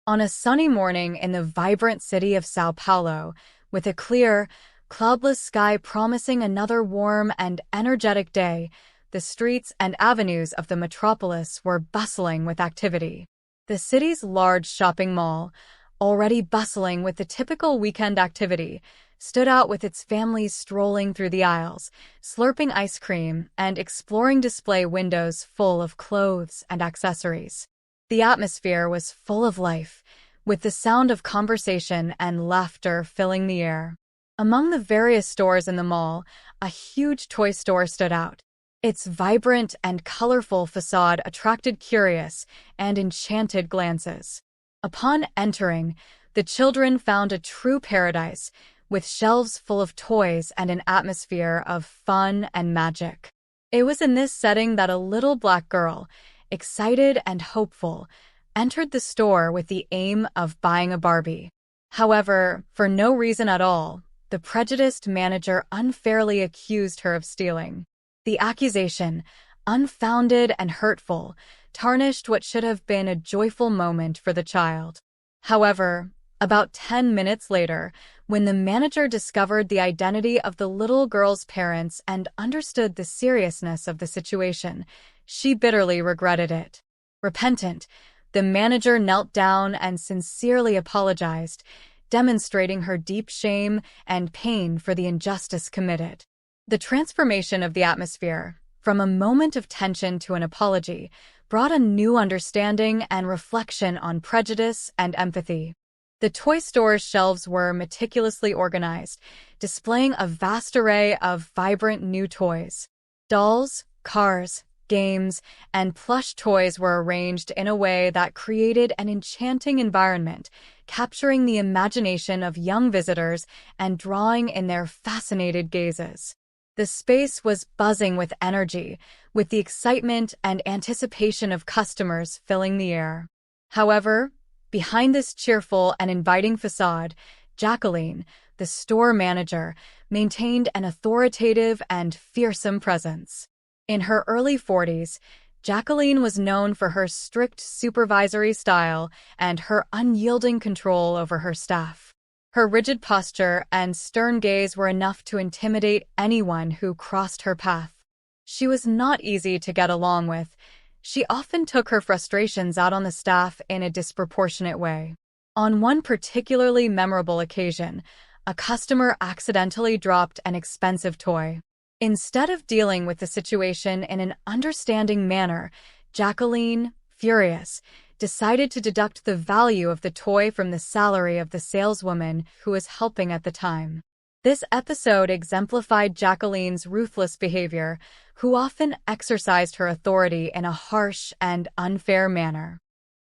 On a sunny morning in the vibrant city of Sao Paulo, with a clear, cloudless sky promising another warm and energetic day, the streets and avenues of the metropolis were bustling with activity. The city's large shopping mall, already bustling with the typical weekend activity, stood out with its families strolling through the aisles, slurping ice cream, and exploring display windows full of clothes and accessories. The atmosphere was full of life, with the sound of conversation and laughter filling the air. Among the various stores in the mall, a huge toy store stood out. Its vibrant and colorful facade attracted curious and enchanted glances. Upon entering, the children found a true paradise, with shelves full of toys and an atmosphere of fun and magic. It was in this setting that a little black girl, excited and hopeful, entered the store with the aim of buying a Barbie. However, for no reason at all, the prejudiced manager unfairly accused her of stealing. The accusation, unfounded and hurtful, tarnished what should have been a joyful moment for the child. However, about 10 minutes later, when the manager discovered the identity of the little girl's parents and understood the seriousness of the situation, she bitterly regretted it. Repentant, the manager knelt down and sincerely apologized, demonstrating her deep shame and pain for the injustice committed. The transformation of the atmosphere, from a moment of tension to an apology, brought a new understanding and reflection on prejudice and empathy. The toy store's shelves were meticulously organized, displaying a vast array of vibrant new toys. Dolls, cars, games, and plush toys were arranged in a way that created an enchanting environment, capturing the imagination of young visitors and drawing in their fascinated gazes. The space was buzzing with energy, with the excitement and anticipation of customers filling the air. However, behind this cheerful and inviting facade, Jacqueline, the store manager, maintained an authoritative and fearsome presence. In her early 40s, Jacqueline was known for her strict supervisory style and her unyielding control over her staff. Her rigid posture and stern gaze were enough to intimidate anyone who crossed her path. She was not easy to get along with. She often took her frustrations out on the staff in a disproportionate way. On one particularly memorable occasion, a customer accidentally dropped an expensive toy. Instead of dealing with the situation in an understanding manner, Jacqueline, furious, decided to deduct the value of the toy from the salary of the saleswoman who was helping at the time. This episode exemplified Jacqueline's ruthless behavior, who often exercised her authority in a harsh and unfair manner.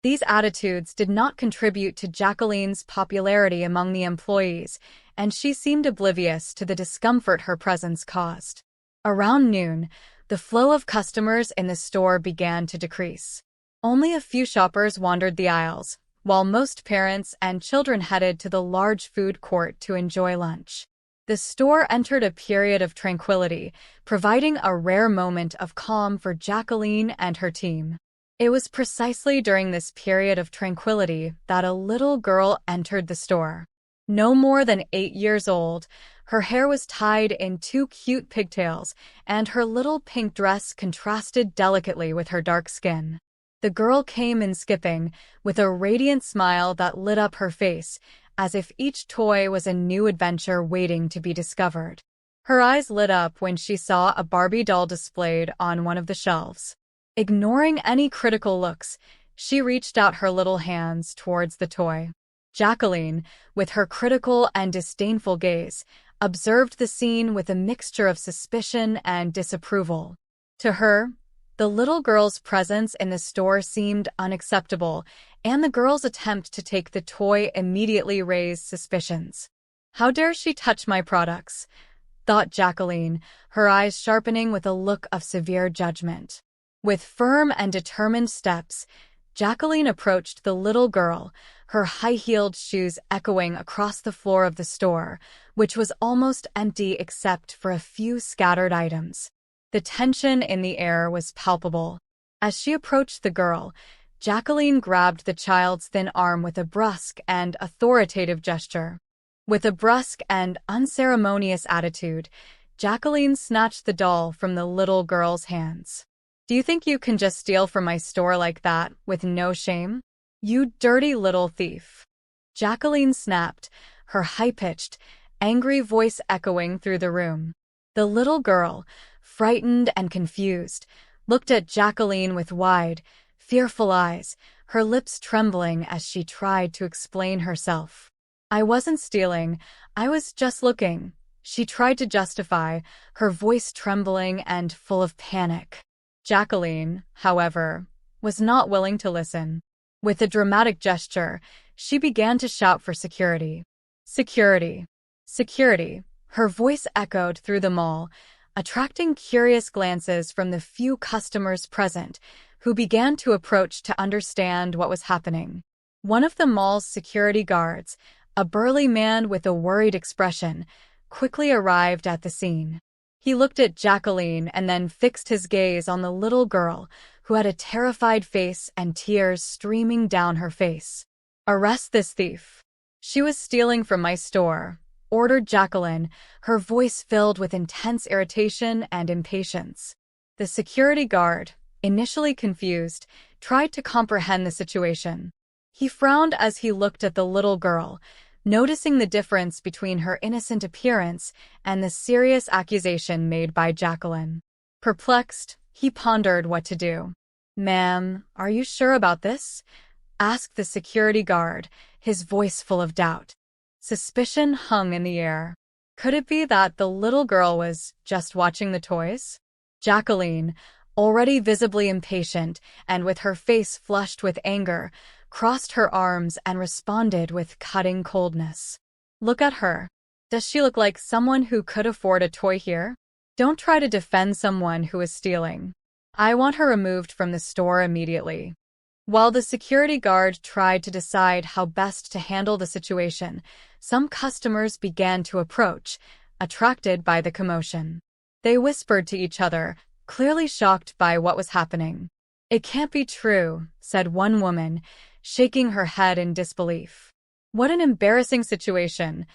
These attitudes did not contribute to Jacqueline's popularity among the employees, and she seemed oblivious to the discomfort her presence caused. Around noon, the flow of customers in the store began to decrease. Only a few shoppers wandered the aisles, while most parents and children headed to the large food court to enjoy lunch. The store entered a period of tranquility, providing a rare moment of calm for Jacqueline and her team. It was precisely during this period of tranquility that a little girl entered the store. No more than 8 years old, her hair was tied in 2 cute pigtails, and her little pink dress contrasted delicately with her dark skin. The girl came in skipping, with a radiant smile that lit up her face, as if each toy was a new adventure waiting to be discovered. Her eyes lit up when she saw a Barbie doll displayed on one of the shelves. Ignoring any critical looks, she reached out her little hands towards the toy. Jacqueline, with her critical and disdainful gaze, observed the scene with a mixture of suspicion and disapproval. To her, the little girl's presence in the store seemed unacceptable, and the girl's attempt to take the toy immediately raised suspicions. "How dare she touch my products?" thought Jacqueline, her eyes sharpening with a look of severe judgment. With firm and determined steps, Jacqueline approached the little girl, her high-heeled shoes echoing across the floor of the store, which was almost empty except for a few scattered items. The tension in the air was palpable. As she approached the girl, Jacqueline grabbed the child's thin arm with a brusque and authoritative gesture. With a brusque and unceremonious attitude, Jacqueline snatched the doll from the little girl's hands. "Do you think you can just steal from my store like that, with no shame? You dirty little thief!" Jacqueline snapped, her high-pitched, angry voice echoing through the room. The little girl, frightened and confused, looked at Jacqueline with wide, fearful eyes, her lips trembling as she tried to explain herself. "I wasn't stealing, I was just looking," she tried to justify, her voice trembling and full of panic. Jacqueline, however, was not willing to listen. With a dramatic gesture, she began to shout for security. "Security! Security!" Her voice echoed through the mall, attracting curious glances from the few customers present, who began to approach to understand what was happening. One of the mall's security guards, a burly man with a worried expression, quickly arrived at the scene. He looked at Jacqueline and then fixed his gaze on the little girl, who had a terrified face and tears streaming down her face. "Arrest this thief. She was stealing from my store," ordered Jacqueline, her voice filled with intense irritation and impatience. The security guard, initially confused, tried to comprehend the situation. He frowned as he looked at the little girl, noticing the difference between her innocent appearance and the serious accusation made by Jacqueline. Perplexed, he pondered what to do. "Ma'am, are you sure about this?" asked the security guard, his voice full of doubt. Suspicion hung in the air. Could it be that the little girl was just watching the toys? Jacqueline, already visibly impatient and with her face flushed with anger, crossed her arms and responded with cutting coldness. "Look at her. Does she look like someone who could afford a toy here? Don't try to defend someone who is stealing. I want her removed from the store immediately." While the security guard tried to decide how best to handle the situation, some customers began to approach, attracted by the commotion. They whispered to each other, clearly shocked by what was happening. "It can't be true," said one woman, shaking her head in disbelief. "What an embarrassing situation,"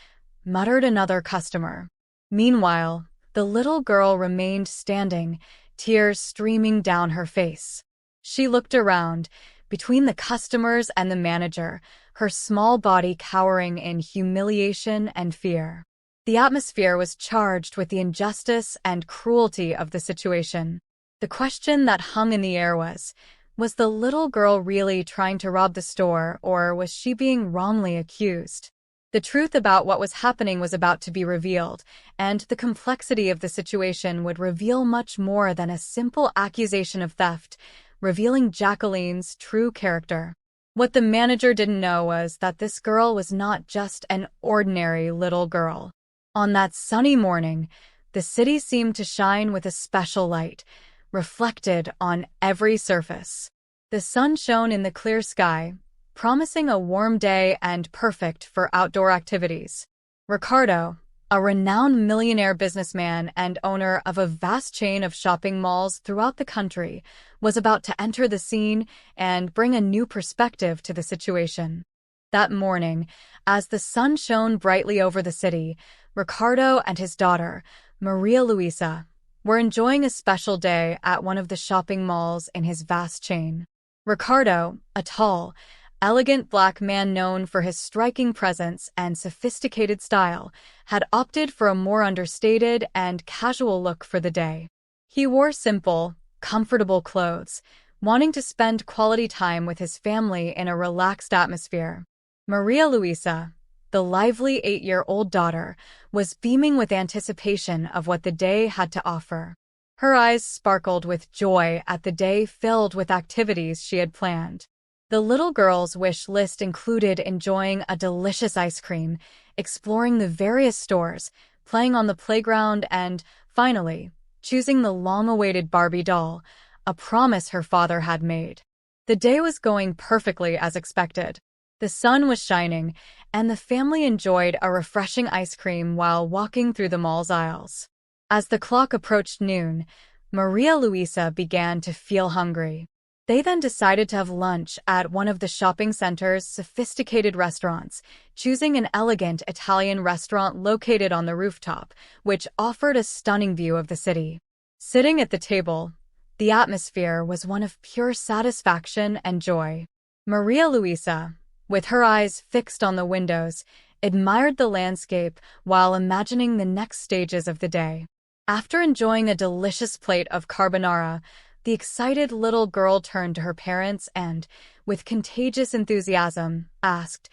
muttered another customer. Meanwhile, the little girl remained standing, tears streaming down her face. She looked around, between the customers and the manager, her small body cowering in humiliation and fear. The atmosphere was charged with the injustice and cruelty of the situation. The question that hung in the air was the little girl really trying to rob the store, or was she being wrongly accused? The truth about what was happening was about to be revealed, and the complexity of the situation would reveal much more than a simple accusation of theft, revealing Jacqueline's true character. What the manager didn't know was that this girl was not just an ordinary little girl. On that sunny morning, the city seemed to shine with a special light, reflected on every surface. The sun shone in the clear sky, promising a warm day and perfect for outdoor activities. Ricardo, a renowned millionaire businessman and owner of a vast chain of shopping malls throughout the country, was about to enter the scene and bring a new perspective to the situation. That morning, as the sun shone brightly over the city, Ricardo and his daughter, Maria Luisa, were enjoying a special day at one of the shopping malls in his vast chain. Ricardo, a tall, elegant black man known for his striking presence and sophisticated style, had opted for a more understated and casual look for the day. He wore simple, comfortable clothes, wanting to spend quality time with his family in a relaxed atmosphere. Maria Luisa, the lively 8-year-old daughter, was beaming with anticipation of what the day had to offer. Her eyes sparkled with joy at the day filled with activities she had planned. The little girl's wish list included enjoying a delicious ice cream, exploring the various stores, playing on the playground, and, finally, choosing the long-awaited Barbie doll, a promise her father had made. The day was going perfectly as expected. The sun was shining, and the family enjoyed a refreshing ice cream while walking through the mall's aisles. As the clock approached noon, Maria Luisa began to feel hungry. They then decided to have lunch at one of the shopping center's sophisticated restaurants, choosing an elegant Italian restaurant located on the rooftop, which offered a stunning view of the city. Sitting at the table, the atmosphere was one of pure satisfaction and joy. Maria Luisa, with her eyes fixed on the windows, admired the landscape while imagining the next stages of the day. After enjoying a delicious plate of carbonara, the excited little girl turned to her parents and, with contagious enthusiasm, asked,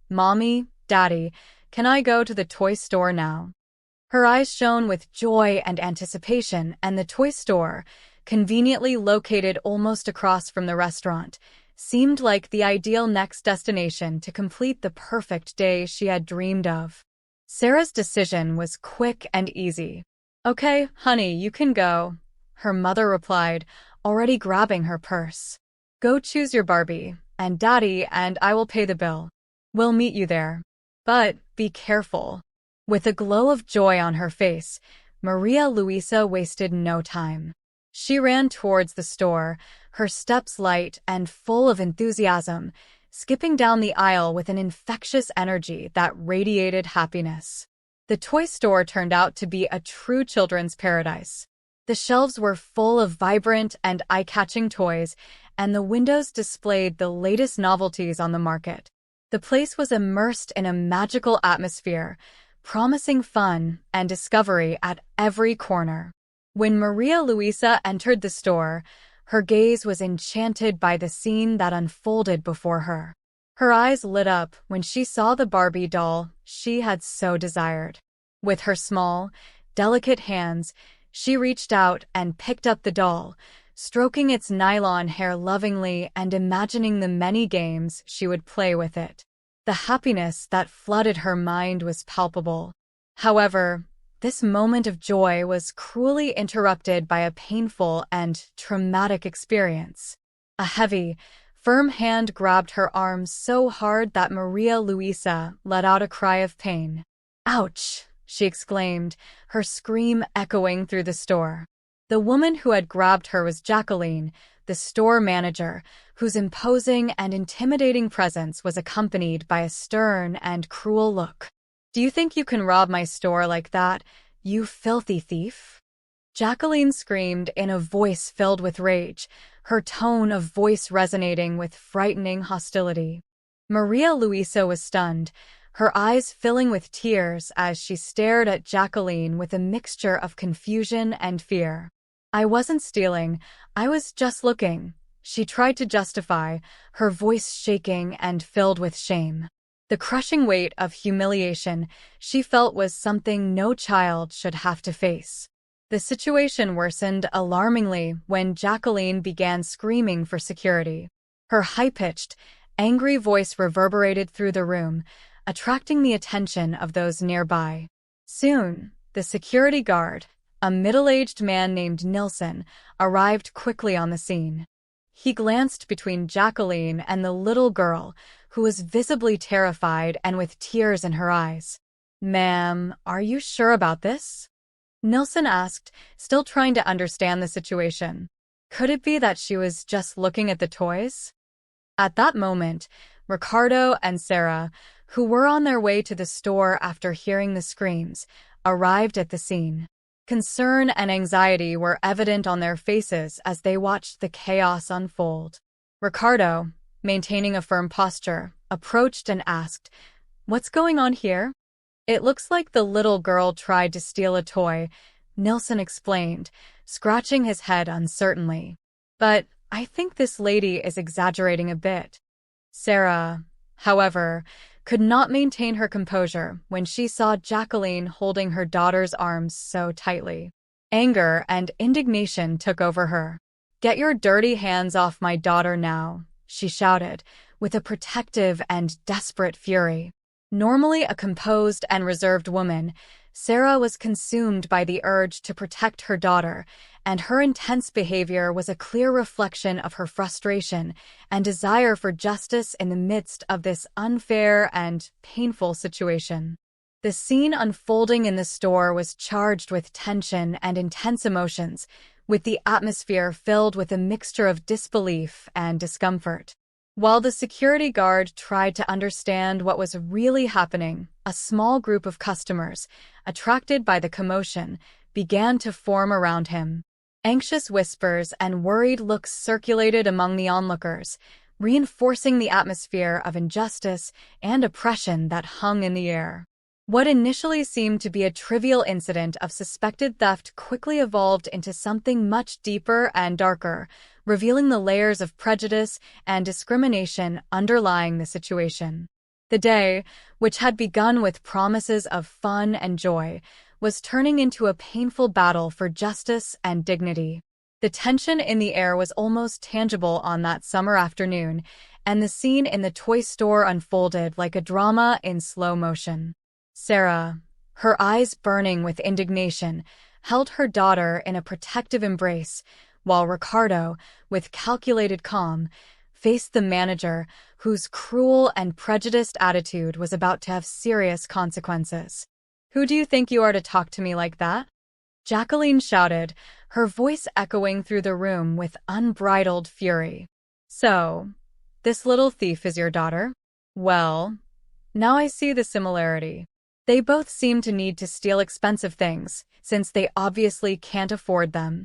"Mommy, Daddy, can I go to the toy store now?" Her eyes shone with joy and anticipation, and the toy store, conveniently located almost across from the restaurant, seemed like the ideal next destination to complete the perfect day she had dreamed of. Sarah's decision was quick and easy. "Okay, honey, you can go," her mother replied, already grabbing her purse. "Go choose your Barbie, and Daddy and I will pay the bill. We'll meet you there. But be careful." With a glow of joy on her face, Maria Luisa wasted no time. She ran towards the store, her steps light and full of enthusiasm, skipping down the aisle with an infectious energy that radiated happiness. The toy store turned out to be a true children's paradise. The shelves were full of vibrant and eye-catching toys, and the windows displayed the latest novelties on the market. The place was immersed in a magical atmosphere, promising fun and discovery at every corner. When Maria Luisa entered the store, her gaze was enchanted by the scene that unfolded before her. Her eyes lit up when she saw the Barbie doll she had so desired. With her small, delicate hands, she reached out and picked up the doll, stroking its nylon hair lovingly and imagining the many games she would play with it. The happiness that flooded her mind was palpable. However, this moment of joy was cruelly interrupted by a painful and traumatic experience. A heavy, firm hand grabbed her arm so hard that Maria Luisa let out a cry of pain. "Ouch!" she exclaimed, her scream echoing through the store. The woman who had grabbed her was Jacqueline, the store manager, whose imposing and intimidating presence was accompanied by a stern and cruel look. "Do you think you can rob my store like that, you filthy thief?" Jacqueline screamed in a voice filled with rage, her tone of voice resonating with frightening hostility. Maria Luisa was stunned, her eyes filling with tears as she stared at Jacqueline with a mixture of confusion and fear. "I wasn't stealing, I was just looking," she tried to justify, her voice shaking and filled with shame. The crushing weight of humiliation she felt was something no child should have to face. The situation worsened alarmingly when Jacqueline began screaming for security. Her high-pitched, angry voice reverberated through the room, attracting the attention of those nearby. Soon, the security guard, a middle-aged man named Nilsson, arrived quickly on the scene. He glanced between Jacqueline and the little girl, who was visibly terrified and with tears in her eyes. "Ma'am, are you sure about this?" Nilsson asked, still trying to understand the situation. Could it be that she was just looking at the toys? At that moment, Ricardo and Sarah, who were on their way to the store after hearing the screams, arrived at the scene. Concern and anxiety were evident on their faces as they watched the chaos unfold. Ricardo, maintaining a firm posture, approached and asked, "What's going on here?" "It looks like the little girl tried to steal a toy," Nilsson explained, scratching his head uncertainly. "But I think this lady is exaggerating a bit." Sarah, however, could not maintain her composure when she saw Jacqueline holding her daughter's arms so tightly. Anger and indignation took over her. "Get your dirty hands off my daughter now," she shouted, with a protective and desperate fury. Normally a composed and reserved woman, Sarah was consumed by the urge to protect her daughter, and her intense behavior was a clear reflection of her frustration and desire for justice in the midst of this unfair and painful situation. The scene unfolding in the store was charged with tension and intense emotions, with the atmosphere filled with a mixture of disbelief and discomfort. While the security guard tried to understand what was really happening, a small group of customers, attracted by the commotion, began to form around him. Anxious whispers and worried looks circulated among the onlookers, reinforcing the atmosphere of injustice and oppression that hung in the air. What initially seemed to be a trivial incident of suspected theft quickly evolved into something much deeper and darker, revealing the layers of prejudice and discrimination underlying the situation. The day, which had begun with promises of fun and joy, was turning into a painful battle for justice and dignity. The tension in the air was almost tangible on that summer afternoon, and the scene in the toy store unfolded like a drama in slow motion. Sarah, her eyes burning with indignation, held her daughter in a protective embrace, while Ricardo, with calculated calm, faced the manager whose cruel and prejudiced attitude was about to have serious consequences. "Who do you think you are to talk to me like that?" Jacqueline shouted, her voice echoing through the room with unbridled fury. "So, this little thief is your daughter? Well, now I see the similarity. They both seem to need to steal expensive things, since they obviously can't afford them."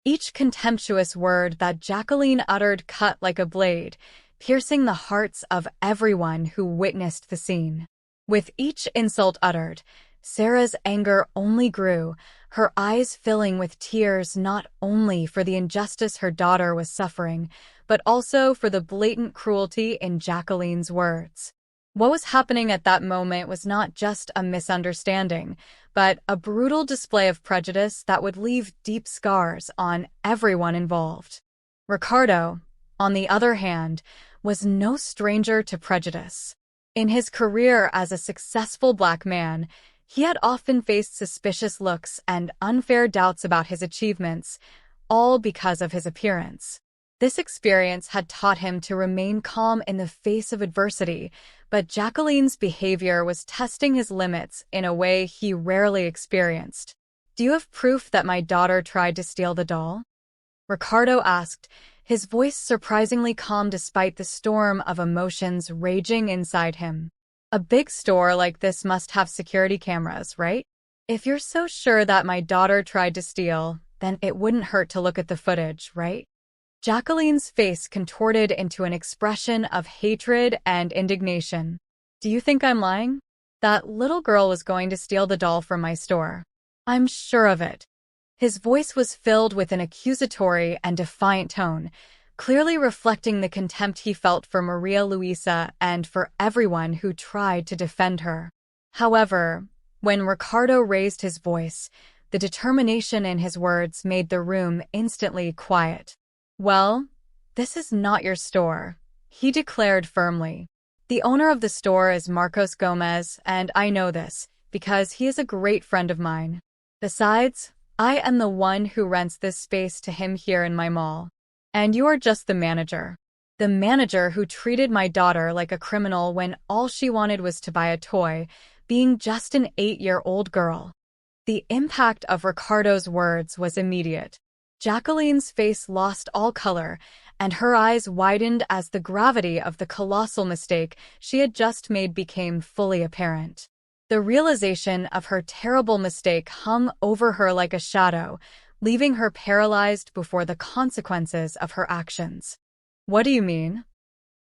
Each contemptuous word that Jacqueline uttered cut like a blade, piercing the hearts of everyone who witnessed the scene. With each insult uttered, Sarah's anger only grew, her eyes filling with tears not only for the injustice her daughter was suffering, but also for the blatant cruelty in Jacqueline's words. What was happening at that moment was not just a misunderstanding, but a brutal display of prejudice that would leave deep scars on everyone involved. Ricardo, on the other hand, was no stranger to prejudice. In his career as a successful Black man, he had often faced suspicious looks and unfair doubts about his achievements, all because of his appearance. This experience had taught him to remain calm in the face of adversity, but Jacqueline's behavior was testing his limits in a way he rarely experienced. "Do you have proof that my daughter tried to steal the doll?" Ricardo asked, his voice surprisingly calm despite the storm of emotions raging inside him. "A big store like this must have security cameras, right? If you're so sure that my daughter tried to steal, then it wouldn't hurt to look at the footage, right?" Jacqueline's face contorted into an expression of hatred and indignation. "Do you think I'm lying? That little girl was going to steal the doll from my store. I'm sure of it." His voice was filled with an accusatory and defiant tone, clearly reflecting the contempt he felt for Maria Luisa and for everyone who tried to defend her. However, when Ricardo raised his voice, the determination in his words made the room instantly quiet. "Well, this is not your store," he declared firmly. "The owner of the store is Marcos Gomez, and I know this, because he is a great friend of mine. Besides, I am the one who rents this space to him here in my mall. And you are just the manager. The manager who treated my daughter like a criminal when all she wanted was to buy a toy, being just an 8-year-old girl." The impact of Ricardo's words was immediate. Jacqueline's face lost all color, and her eyes widened as the gravity of the colossal mistake she had just made became fully apparent. The realization of her terrible mistake hung over her like a shadow, leaving her paralyzed before the consequences of her actions. "What do you mean?"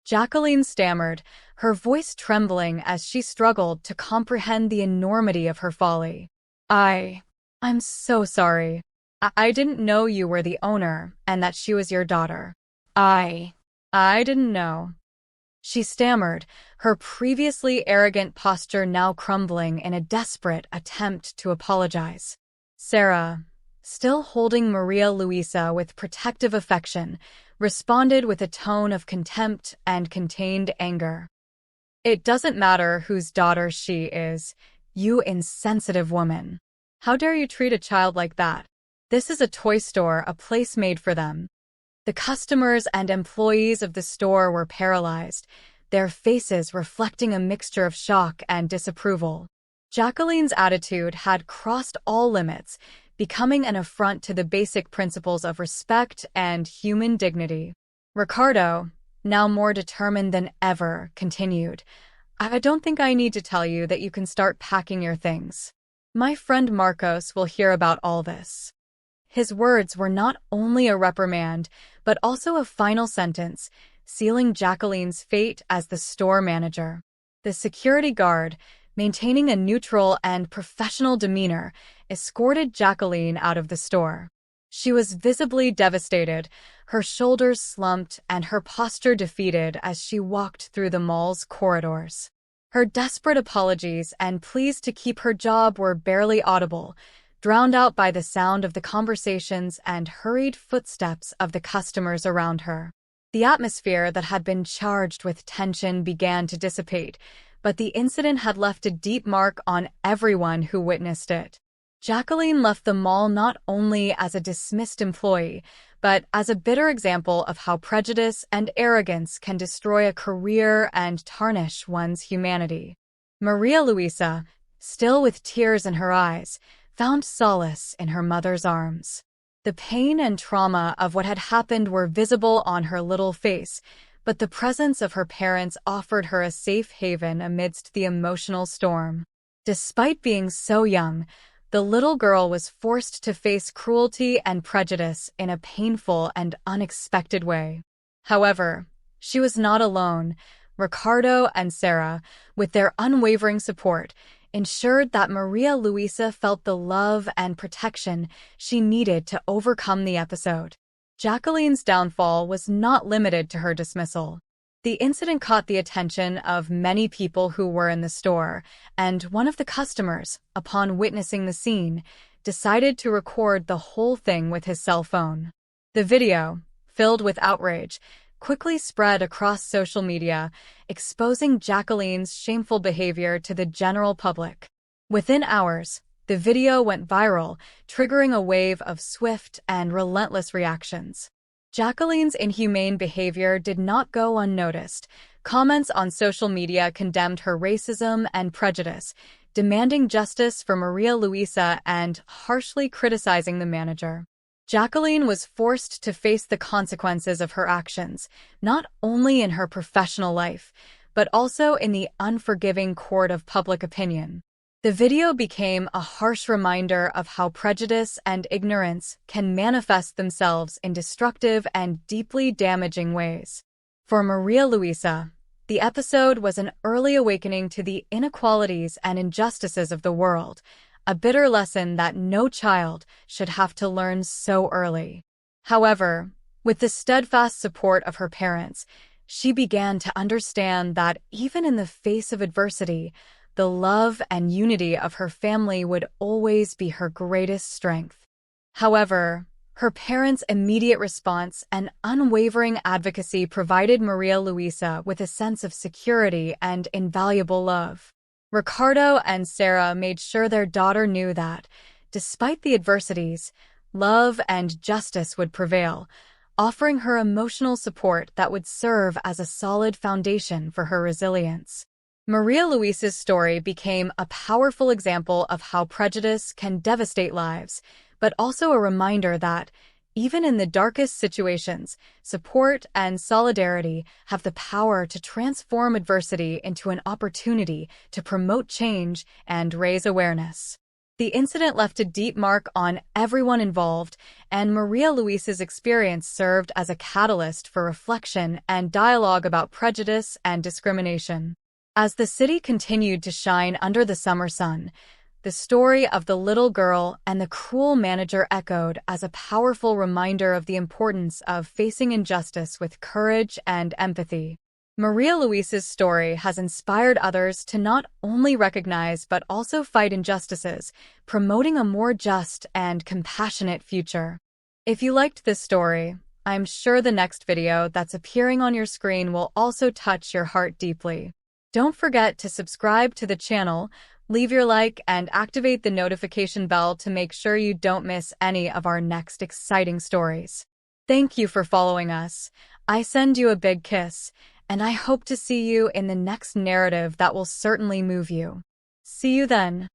Jacqueline stammered, her voice trembling as she struggled to comprehend the enormity of her folly. I'm so sorry. I didn't know you were the owner and that she was your daughter. I didn't know." She stammered, her previously arrogant posture now crumbling in a desperate attempt to apologize. Sarah, still holding Maria Luisa with protective affection, responded with a tone of contempt and contained anger. "It doesn't matter whose daughter she is, you insensitive woman. How dare you treat a child like that? This is a toy store, a place made for them." The customers and employees of the store were paralyzed, their faces reflecting a mixture of shock and disapproval. Jacqueline's attitude had crossed all limits, becoming an affront to the basic principles of respect and human dignity. Ricardo, now more determined than ever, continued, "I don't think I need to tell you that you can start packing your things. My friend Marcos will hear about all this." His words were not only a reprimand, but also a final sentence, sealing Jacqueline's fate as the store manager. The security guard, maintaining a neutral and professional demeanor, escorted Jacqueline out of the store. She was visibly devastated, her shoulders slumped and her posture defeated as she walked through the mall's corridors. Her desperate apologies and pleas to keep her job were barely audible, drowned out by the sound of the conversations and hurried footsteps of the customers around her. The atmosphere that had been charged with tension began to dissipate, but the incident had left a deep mark on everyone who witnessed it. Jacqueline left the mall not only as a dismissed employee, but as a bitter example of how prejudice and arrogance can destroy a career and tarnish one's humanity. Maria Luisa, still with tears in her eyes, found solace in her mother's arms. The pain and trauma of what had happened were visible on her little face, but the presence of her parents offered her a safe haven amidst the emotional storm. Despite being so young, the little girl was forced to face cruelty and prejudice in a painful and unexpected way. However, she was not alone. Ricardo and Sarah, with their unwavering support, ensured that Maria Luisa felt the love and protection she needed to overcome the episode. Jacqueline's downfall was not limited to her dismissal. The incident caught the attention of many people who were in the store, and one of the customers, upon witnessing the scene, decided to record the whole thing with his cell phone. The video, filled with outrage, quickly spread across social media, exposing Jacqueline's shameful behavior to the general public. Within hours, the video went viral, triggering a wave of swift and relentless reactions. Jacqueline's inhumane behavior did not go unnoticed. Comments on social media condemned her racism and prejudice, demanding justice for Maria Luisa and harshly criticizing the manager. Jacqueline was forced to face the consequences of her actions, not only in her professional life, but also in the unforgiving court of public opinion. The video became a harsh reminder of how prejudice and ignorance can manifest themselves in destructive and deeply damaging ways. For Maria Luisa, the episode was an early awakening to the inequalities and injustices of the world, a bitter lesson that no child should have to learn so early. However, with the steadfast support of her parents, she began to understand that even in the face of adversity, the love and unity of her family would always be her greatest strength. However, her parents' immediate response and unwavering advocacy provided Maria Luisa with a sense of security and invaluable love. Ricardo and Sarah made sure their daughter knew that, despite the adversities, love and justice would prevail, offering her emotional support that would serve as a solid foundation for her resilience. Maria Luisa's story became a powerful example of how prejudice can devastate lives, but also a reminder that, even in the darkest situations, support and solidarity have the power to transform adversity into an opportunity to promote change and raise awareness. The incident left a deep mark on everyone involved, and Maria Luisa's experience served as a catalyst for reflection and dialogue about prejudice and discrimination. As the city continued to shine under the summer sun, the story of the little girl and the cruel manager echoed as a powerful reminder of the importance of facing injustice with courage and empathy. Maria Luisa's story has inspired others to not only recognize but also fight injustices, promoting a more just and compassionate future. If you liked this story, I'm sure the next video that's appearing on your screen will also touch your heart deeply. Don't forget to subscribe to the channel, leave your like, and activate the notification bell to make sure you don't miss any of our next exciting stories. Thank you for following us. I send you a big kiss, and I hope to see you in the next narrative that will certainly move you. See you then.